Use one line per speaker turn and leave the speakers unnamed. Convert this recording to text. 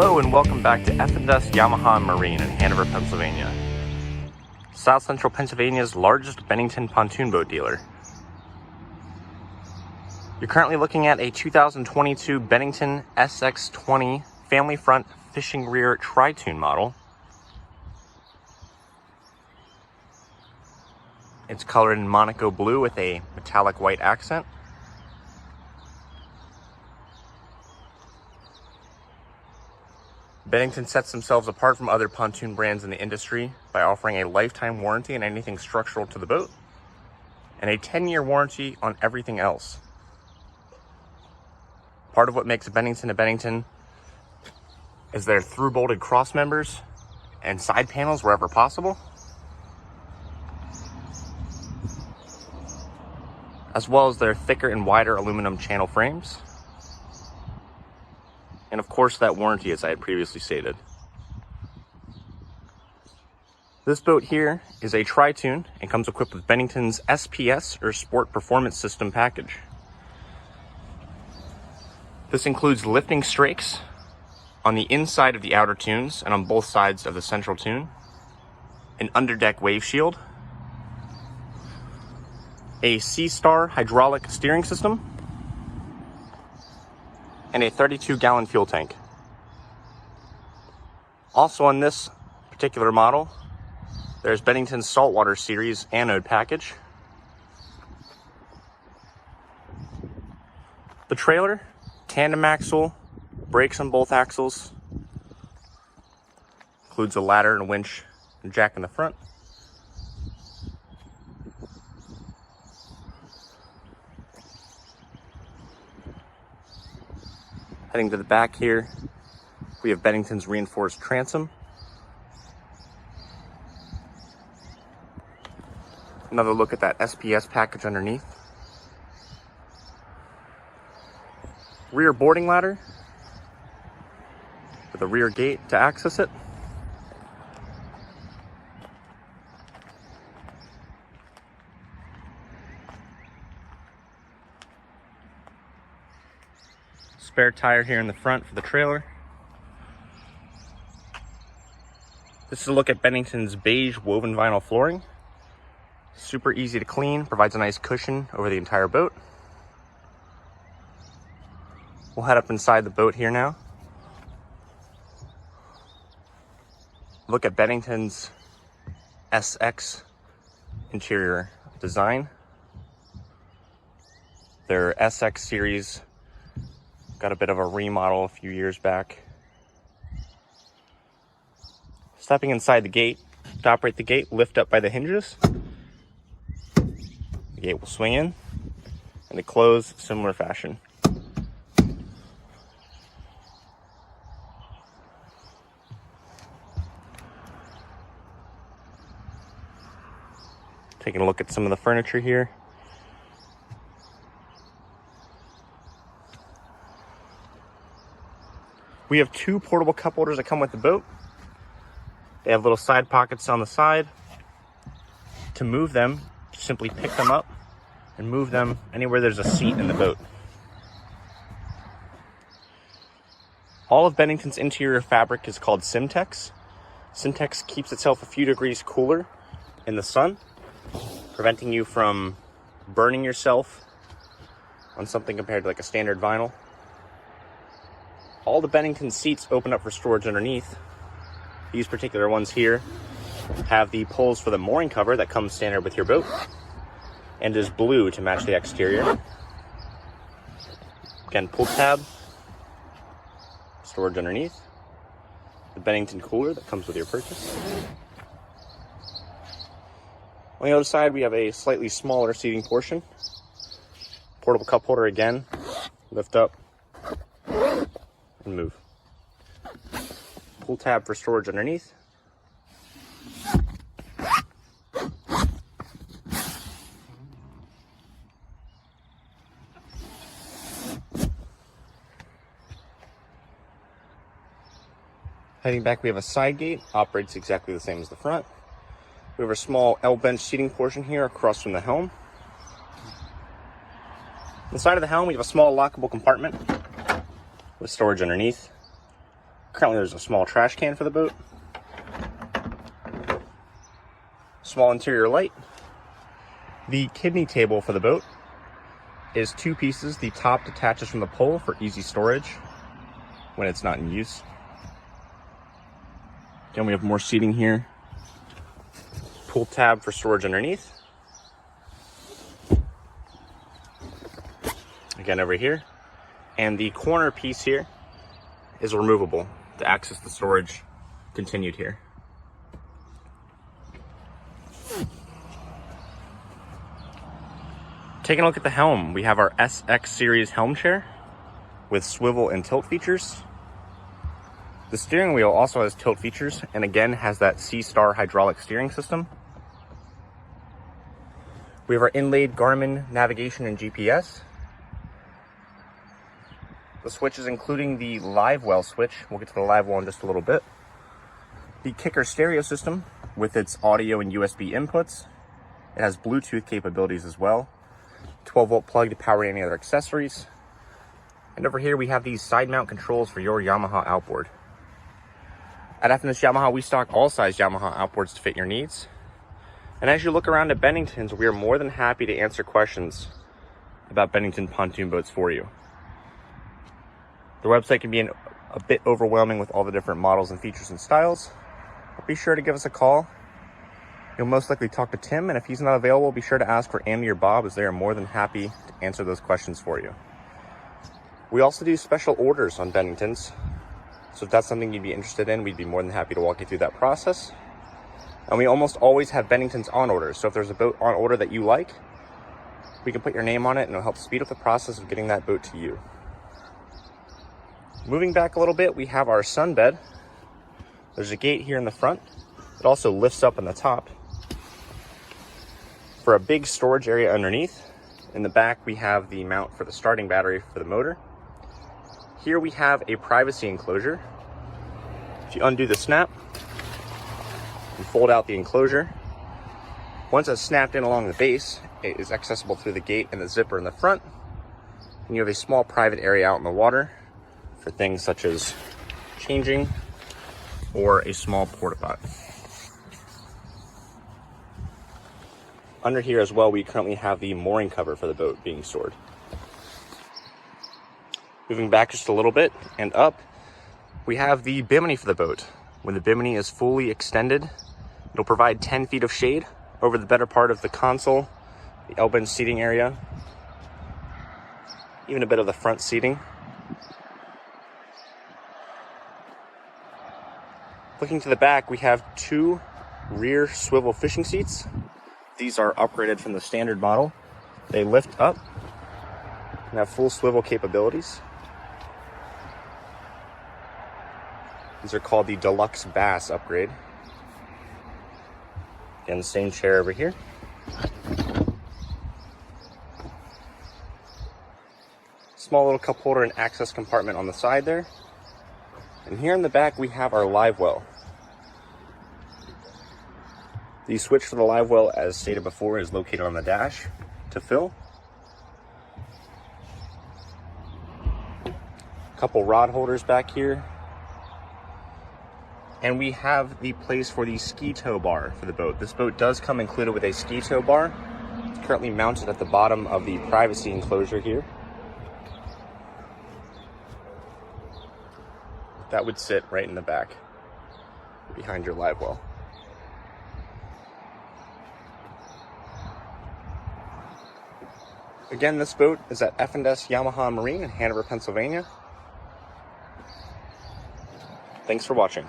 Hello and welcome back to F&SYamaha and Marine in Hanover, Pennsylvania. South Central Pennsylvania's largest Bennington pontoon boat dealer. You're currently looking at a 2022 Bennington SX20 family front fishing rear Tritoon model. It's colored in Monaco blue with a metallic white accent. Bennington sets themselves apart from other pontoon brands in the industry by offering a lifetime warranty on anything structural to the boat and a 10-year warranty on everything else. Part of what makes Bennington a Bennington is their through-bolted cross members and side panels wherever possible, as well as their thicker and wider aluminum channel frames. And of course that warranty, as I had previously stated. This boat here is a Tritoon and comes equipped with Bennington's SPS or Sport Performance System package. This includes lifting strakes on the inside of the outer tunes and on both sides of the central tune, an underdeck wave shield, a C-Star hydraulic steering system, and a 32-gallon fuel tank. Also on this particular model, there's Bennington's Saltwater Series Anode package. The trailer, tandem axle, brakes on both axles, includes a ladder and a winch and jack in the front. Heading to the back here, we have Bennington's reinforced transom. Another look at that SPS package underneath. Rear boarding ladder with a rear gate to access it. Spare tire here in the front for the trailer. This is a look at Bennington's beige woven vinyl flooring. Super easy to clean, provides a nice cushion over the entire boat. We'll head up inside the boat here now. Look at Bennington's SX interior design. Their SX series got a bit of a remodel a few years back. Stepping inside the gate, to operate the gate, lift up by the hinges. The gate will swing in and to close similar fashion. Taking a look at some of the furniture here. We have two portable cup holders that come with the boat. They have little side pockets on the side. To move them, simply pick them up and move them anywhere there's a seat in the boat. All of Bennington's interior fabric is called Simtex. Simtex keeps itself a few degrees cooler in the sun, preventing you from burning yourself on something compared to like a standard vinyl. All the Bennington seats open up for storage underneath. These particular ones here have the poles for the mooring cover that comes standard with your boat and is blue to match the exterior. Again, pull tab, storage underneath. The Bennington cooler that comes with your purchase. On the other side, we have a slightly smaller seating portion. Portable cup holder again, lift up and move. Pull tab for storage underneath. Heading back, we have a side gate, operates exactly the same as the front. We have a small L-bench seating portion here across from the helm. On the side of the helm, we have a small lockable compartment with storage underneath. Currently there's a small trash can for the boat. Small interior light. The kidney table for the boat is 2 pieces. The top detaches from the pole for easy storage when it's not in use. Again, we have more seating here. Pull tab for storage underneath. Again, over here. And the corner piece here is removable to access the storage continued here. Taking a look at the helm, we have our SX series helm chair with swivel and tilt features. The steering wheel also has tilt features and again has that C-Star hydraulic steering system. We have our inlaid Garmin navigation and GPS. The switches including the live well switch. We'll get to the live well in just a little bit. The kicker stereo system with its audio and USB inputs. It has Bluetooth capabilities as well. 12-volt plug to power any other accessories. And over here we have these side mount controls for your Yamaha outboard. At F&SYamaha, we stock all size Yamaha outboards to fit your needs. And as you look around at Bennington's, we are more than happy to answer questions about Bennington pontoon boats for you. The website can be a bit overwhelming with all the different models and features and styles. But be sure to give us a call. You'll most likely talk to Tim, and if he's not available, be sure to ask for Andy or Bob, as they are more than happy to answer those questions for you. We also do special orders on Bennington's, so if that's something you'd be interested in, we'd be more than happy to walk you through that process. And we almost always have Bennington's on order, so if there's a boat on order that you like, we can put your name on it and it'll help speed up the process of getting that boat to you. Moving back a little bit, we have our sunbed. There's a gate here in the front. It also lifts up on the top for a big storage area underneath. In the back, we have the mount for the starting battery for the motor. Here we have a privacy enclosure. If you undo the snap and fold out the enclosure, once it's snapped in along the base, it is accessible through the gate and the zipper in the front. And you have a small private area out in the water for things such as changing or a small porta pot. Under here as well, we currently have the mooring cover for the boat being stored. Moving back just a little bit and up, we have the Bimini for the boat. When the Bimini is fully extended, it'll provide 10 feet of shade over the better part of the console, the L-bench seating area, even a bit of the front seating. Looking to the back, we have 2 rear swivel fishing seats. These are upgraded from the standard model. They lift up and have full swivel capabilities. These are called the Deluxe Bass upgrade. Again, the same chair over here. Small little cup holder and access compartment on the side there. And here in the back, we have our live well. The switch for the live well, as stated before, is located on the dash to fill. A couple rod holders back here. And we have the place for the ski tow bar for the boat. This boat does come included with a ski tow bar. It's currently mounted at the bottom of the privacy enclosure here. That would sit right in the back behind your live well. Again, this boat is at F&SYamaha and Marine in Hanover, Pennsylvania. Thanks for watching.